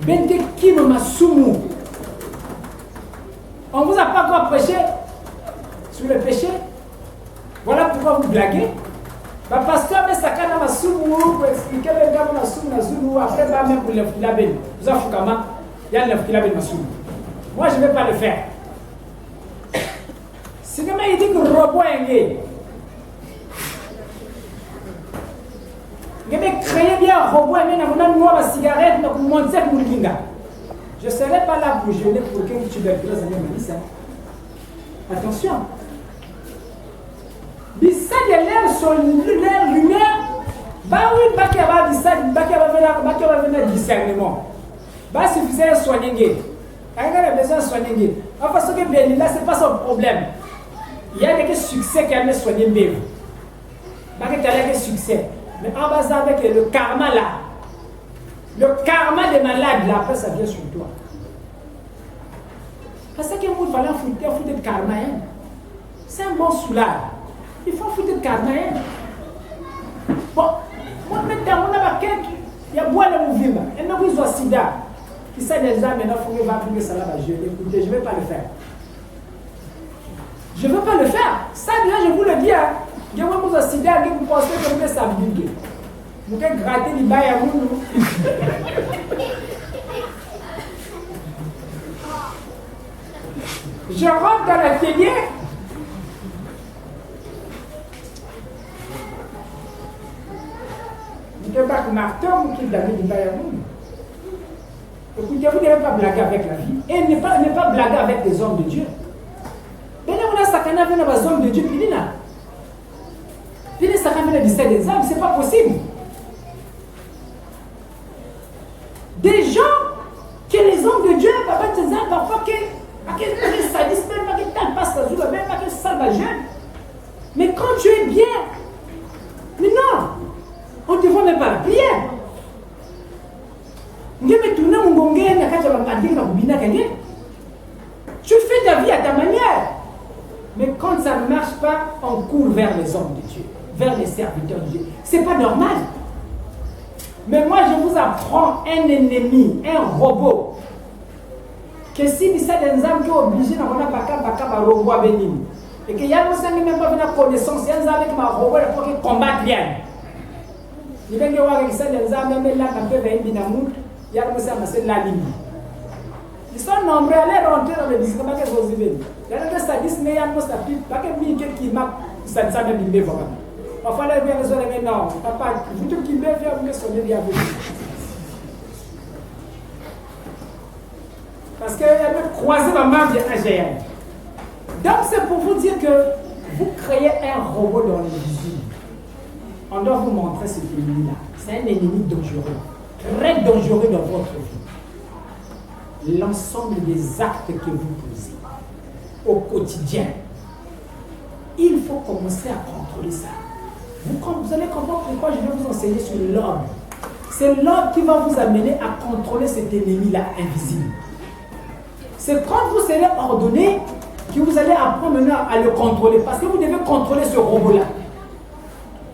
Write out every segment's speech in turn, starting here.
Bente Kim Masumu. On ne vous a pas encore prêché sur le péché. Voilà pourquoi vous blaguez. Le pasteur met sa canne à Masumu pour expliquer le gars Masumu Masumu. Après, va même pour le filaben. Vous avez fait comment? Il y a le filaben Masumu. Moi, je ne vais pas le faire. Si le il dit que le robot est gay, il va créer bien un robot et maintenant une cigarette, donc monter pour le kinga. Je ne serai pas là pour jeûner pour que tu tuberculose à ça. Attention. Bisa de l'air sur l'air lunaire, bah oui, bah qui va dire ça, bah qui va venir discernement. Bah suffisant soigner. Quand il a besoin de soigner. Enfin, ce que bien là, c'est pas son problème. Il y a des succès qui a soigné bien. Bah qui a des succès. Mais en bas avec le karma là, le karma des malades là, après ça vient sur toi. Parce que vous fallait foutre de karma. C'est un bon soulard. Il faut foutre de karma. Bon, moi maintenant, on a quelqu'un, il y a bois de mouvement. Et nous vous aussi sida. Qui sait déjà maintenant, il faut que va ça là, écoutez, je ne vais pas le faire. Je ne veux pas le faire. Ça, déjà, je vous le dis. Je vous aussi sida, vous pensez que vous êtes sabigué. Vous pouvez gratter les bails à vous. Je rentre dans l'atelier. Vous ne pas que marteau, vous qui avez des bails à vous. Écoutez, vous ne devez pas blaguer avec la vie. Et ne pas blaguer avec les hommes de Dieu. Mais là, on a sakana avec les hommes de Dieu. Puis là, sakana avec des hommes, ce n'est pas possible. Des gens que les hommes de Dieu, parfois que les sadistes, même que tu passes la journée, même que ça va jeune. Mais quand tu es bien, mais non, on ne te voit même pas la prière. Tu fais ta vie à ta manière. Mais quand ça ne marche pas, on court vers les hommes de Dieu, vers les serviteurs de Dieu. Ce n'est pas normal. Mais moi, je vous apprends un ennemi, un robot. Que si vous êtes des hommes qui sont obligés de robot à venir, et qu'il y a même pas de connaissance, il y a des hommes qui sont robot pour combattre bien. Il y a des hommes qui sont des hommes qui sont là, ils sont nombreux à aller rentrer dans le discours. Il y a des sadistes, mais il y a des sadistes qui m'a ça ne s'est pas vraiment. Parfois, les gens disent non, papa, vous tout qui me fait me sonner bien. Parce qu'il y a même croisé ma main bien agréable. Donc, c'est pour vous dire que vous créez un robot dans l'invisible. On doit vous montrer cet ennemi-là. C'est un ennemi dangereux, très dangereux dans votre vie. L'ensemble des actes que vous posez au quotidien, il faut commencer à contrôler ça. Vous allez comprendre pourquoi je vais vous enseigner sur l'homme. C'est l'homme qui va vous amener à contrôler cet ennemi-là invisible. C'est quand vous serez ordonné que vous allez apprendre maintenant à le contrôler. Parce que vous devez contrôler ce robot-là.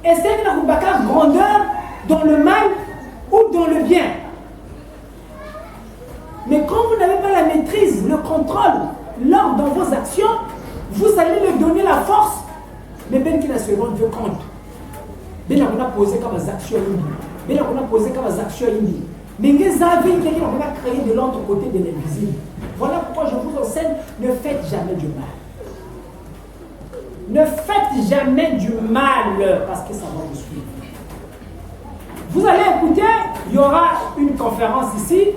Essayez de vous battre grandeur dans le mal ou dans le bien. Mais quand vous n'avez pas la maîtrise, le contrôle, l'ordre dans vos actions, vous allez lui donner la force. Mais bien qu'il a se rende compte. Bien qu'on a posé comme des actions indies. Bien qu'on a posé comme des actions indies. Mais vous avez créé de l'autre côté de l'invisible. Voilà pourquoi je vous enseigne, ne faites jamais du mal. Ne faites jamais du mal, parce que ça va vous suivre. Vous allez écouter, il y aura une conférence ici,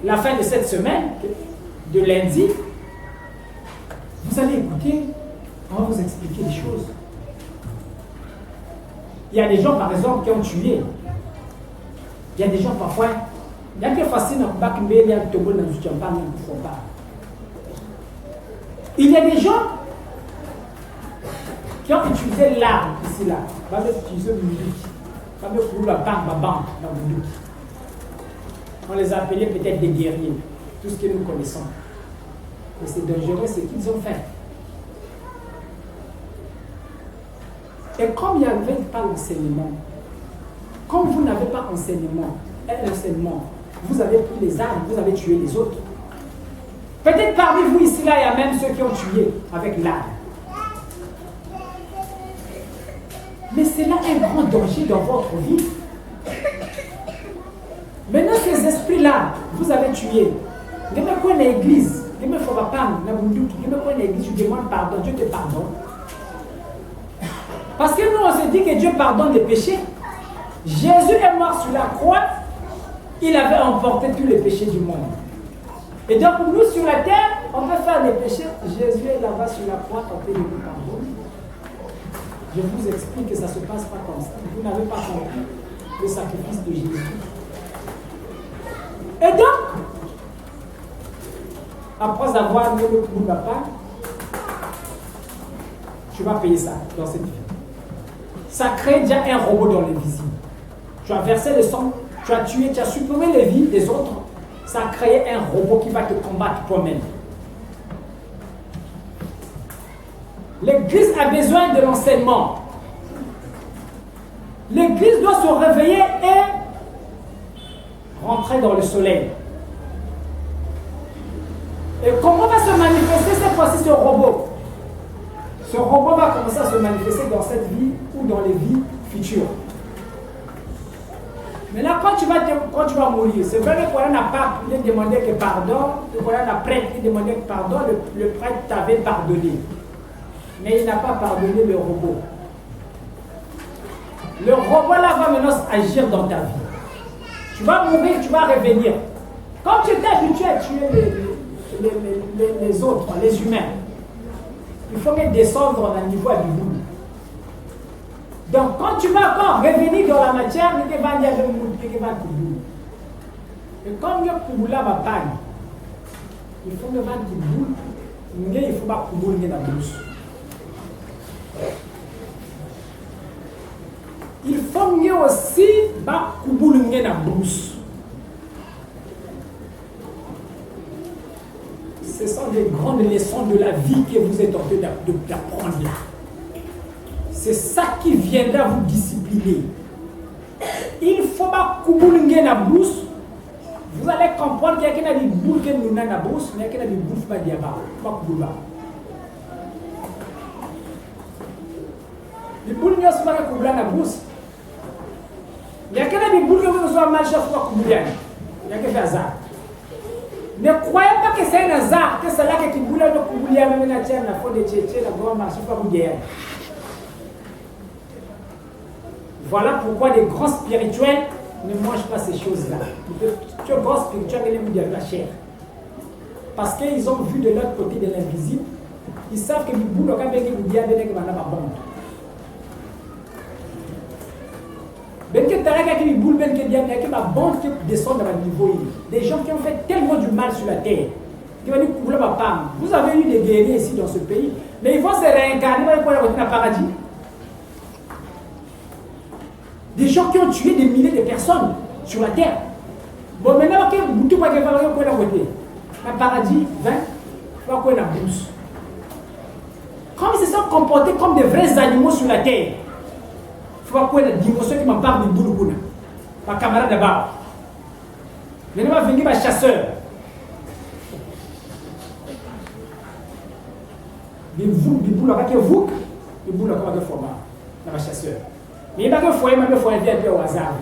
la fin de cette semaine, de lundi. Vous allez écouter, on va vous expliquer des choses. Il y a des gens, par exemple, qui ont tué. Il y a des gens, parfois, il y a des facile à il y a des gens qui ont utilisé l'arme ici, là. Ils ont utilisé le musique. On les appelait peut-être des guerriers, tout ce que nous connaissons. Mais c'est dangereux ce qu'ils ont fait. Et comme il n'y avait pas d'enseignement, comme vous n'avez pas d'enseignement, un enseignement. Vous avez pris les armes, vous avez tué les autres. Peut-être parmi vous ici, là, il y a même ceux qui ont tué avec l'arme. Mais c'est là un grand danger dans votre vie. Maintenant, ces esprits-là, vous avez tué. Vous avez quoi l'église? Tu demandes pardon, Dieu te pardonne. Parce que nous, on se dit que Dieu pardonne les péchés. Jésus est mort sur la croix, il avait emporté tous les péchés du monde. Et donc, nous, sur la terre, on peut faire des péchés. Jésus est là-bas sur la croix, on peut lui pardonner. Je vous explique que ça ne se passe pas comme ça. Vous n'avez pas compris le sacrifice de Jésus. Et donc, après avoir mis le coup de papa, tu vas payer ça dans cette vie. Ça crée déjà un robot dans l'invisible. Tu as versé le sang, tu as tué, tu as supprimé les vies des autres. Ça a créé un robot qui va te combattre toi-même. L'église a besoin de l'enseignement. L'église doit se réveiller et rentrer dans le soleil. Et comment va se manifester cette fois-ci ce robot? Ce robot va commencer à se manifester dans cette vie ou dans les vies futures. Maintenant, quand tu vas mourir, c'est vrai que quand on n'a pas demandé que pardon, quand on a prêtre qui demandait que pardon, le prêtre t'avait pardonné. Mais il n'a pas pardonné le robot. Le robot là va maintenant agir dans ta vie. Tu vas mourir, tu vas revenir. Quand tu étais habitué à tuer les autres, les humains, il faut descendre dans le niveau habituel. Donc, quand tu vas encore revenir dans la matière, et comme le Kouboula va pas, il faut me vendre Kouboul, il faut pas Kouboul dans la bouche. Il faut mieux aussi pas Kouboul dans la bouche. Ce sont des grandes leçons de la vie que vous êtes en train d'apprendre là. C'est ça qui viendra vous discipliner. Il faut pas Kouboulnger na bouche. Vous allez comprendre qu'il y a quelqu'un qui boule que nous na bouche, mais il y a quelqu'un qui bouffe pas diaba, pas Kouboula. Les boules ne sont pas Kouboula na bouche. Il y a quelqu'un qui boule que vous soit mal chef pas Kouboula. Il y a quelqu'un qui fait hasard. Ne croyez pas que c'est un hasard, que c'est là que tu boules de Kouboula, même la tienne, la faute de Tchétché, la grande marche pas vous guérir. Voilà pourquoi les grands spirituels ne mangent pas ces choses-là. Tu es grand spirituel, ils aiment bien la chair. Parce qu'ils ont vu de l'autre côté de l'invisible, ils savent que les boules, quand ils vous disent, ils vont avoir bon. Même que tu as des boules, même que tu as des bons qui descendent dans le niveau. Des gens qui ont fait tellement du mal sur la terre. Qui vont dire, vous avez eu des guerriers ici dans ce pays, mais ils vont se réincarner pour aller dans le paradis. Des gens qui ont tué des milliers de personnes sur la terre. Bon, maintenant, vous tout le monde va côté. Le paradis, 20, va quoi la bouche. Comme ils se sont comportés comme des vrais animaux sur la terre. Il faut quoi la dimension qui m'en parle de Bouloubouna. Ma camarade d'abord. Maintenant, va venir ma chasseur. Des boules là, qui vous, des boules là, comme un format. Ma chasseur. Mais il n'y a pas que foyer, mais il faut un peu au hasard.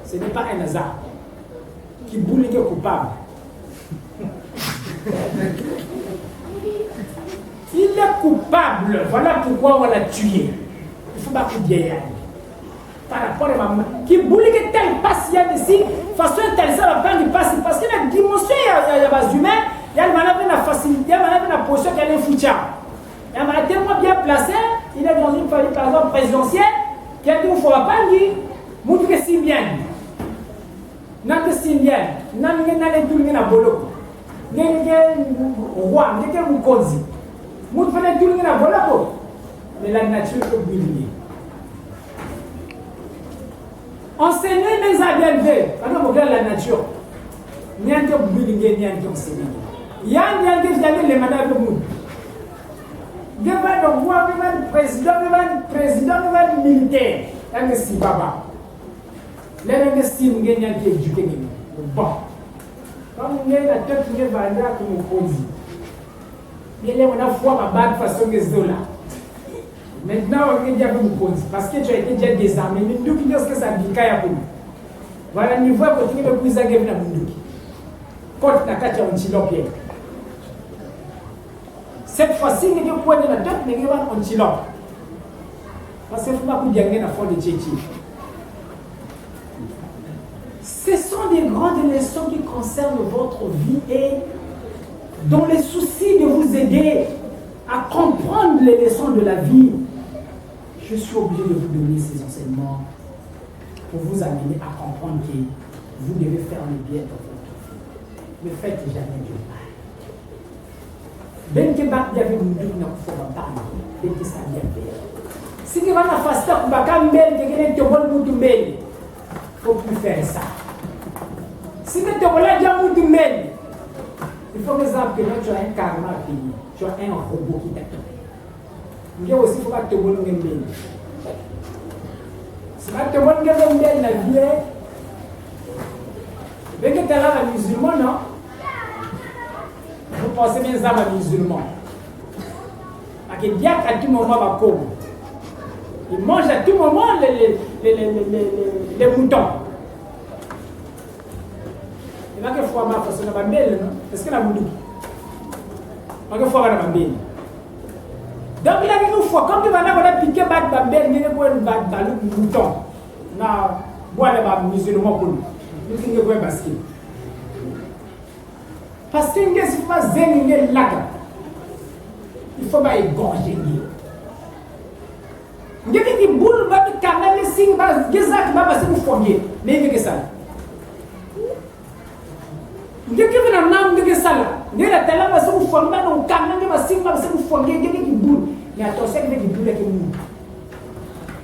Ce n'est pas un hasard. Qui boule est coupable. Il est coupable. Voilà pourquoi on l'a tué. Il ne faut pas qu'il y ait. Par rapport à maman. Qui boule est telle patient ici, façon telle ça va prendre du passé. Parce que la dimension, il y a des humains, il y a la facilité, il y a la position qui est foutière. Il y a tellement bien placé, il est dans une famille, par exemple, présidentielle. Qui a dit qu'il ne faut pas dire, montre que c'est bien. N'a que c'est bien. N'a que c'est bien. N'a roi, n'a que Mukozi. Montre que c'est bien. Mais la nature peut briller. Enseigner les ADLV. Quand on regarde la nature, il n'y a que briller, il n'y a que enseigner. Il y a les madames de monde. Devant le roi, devant le président, devant le militaire. Il y a si papa. L'un style gagnant qui est éduqué. Bon. Quand on est la tête qui est vendue comme on dit. Mais là, on a foi ma bague façon que c'est là. Maintenant, on est déjà comme on dit. Parce que tu as été déjà désarmé. Mais nous qui disons que ça dit qu'il y a pour nous. Voilà, nous voyons continuer de plus à gagner dans le monde. Quand on a catché un antilope. Cette fois-ci, nous avons point de la tête, nous avons un antilope. Parce qu'il ne faut pas que vous gagniez la foi de Tchétché. Ce sont des grandes leçons qui concernent votre vie et dont les soucis de vous aider à comprendre les leçons de la vie, je suis obligé de vous donner ces enseignements pour vous amener à comprendre que vous devez faire le bien dans votre vie. Ne faites jamais du mal. Ben que bat bien avec nous deux, nous faut pas parler. Ben que ça bien faire. Si vous avez un fasteur, vous avez un bel, vous avez un bon bout de bel, il ne faut plus faire ça. Si vous avez un bout de bel, il faut que tu as un karma à payer. Tu as un robot qui t'attend. Il y a aussi, il faut que tu aies un bon bel. Si tu as un bon bel, la vie est. Mais que tu es là, un musulman, non? Vous pensez bien ça, un musulman. Parce que bien qu'à tout moment, va comme. Il mange à tout moment les moutons. Il y a que fois ma façon de belle, non? Est-ce que la moudou? Il y a que fois ma belle. Donc il y a que fois, comme tu vas piquer ma belle, il y a que le mouton. Na boire les musulmans pour nous. Nous sommes des basket. Parce que si vous faites zéniner là, il faut pas égorger. Il y a des boules qui carnent les signes, qui vous fourniez. Mais il y a que ça. Il y a que ça. Il y a des talents qui vous fourniez, qui carnent les signes, qui vous fourniez. Il y a des boules. Mais attention, il y a des boules qui nous.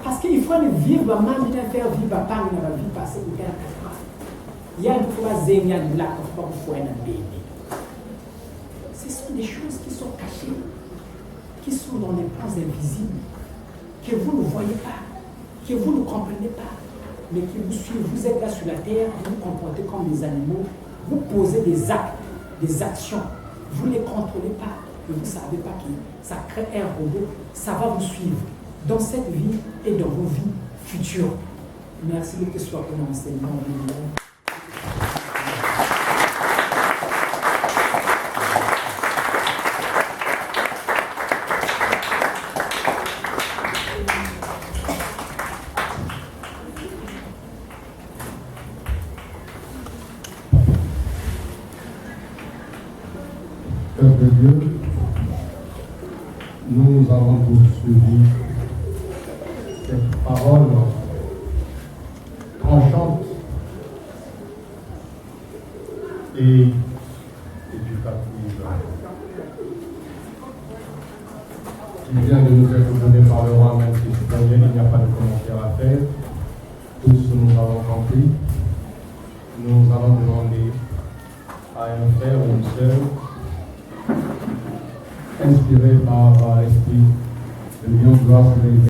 Parce qu'il faut vivre, maman, il faut faire vivre, papa, il va vivre passer pour faire 4 ans. Il y a une fois zénia de là, il faut pas vous fournier un bébé. Ce sont des choses qui sont cachées, qui sont dans les plans invisibles, que vous ne voyez pas, que vous ne comprenez pas, mais qui vous suivent. Vous êtes là sur la terre, vous vous comportez comme des animaux, vous posez des actes, des actions, vous ne les contrôlez pas, et vous ne savez pas que ça crée un robot, ça va vous suivre dans cette vie et dans vos vies futures. Merci de que ce soit comme enseignement. Père de Dieu, nous avons poursuivi cette parole tranchante et éducative qui vient de nous être donnée par le roi, même si citoyen, il n'y a pas de commentaire à faire. Tous nous avons compris. Nous allons demander à un frère ou une sœur inspiré par l'esprit de Dieu, gloire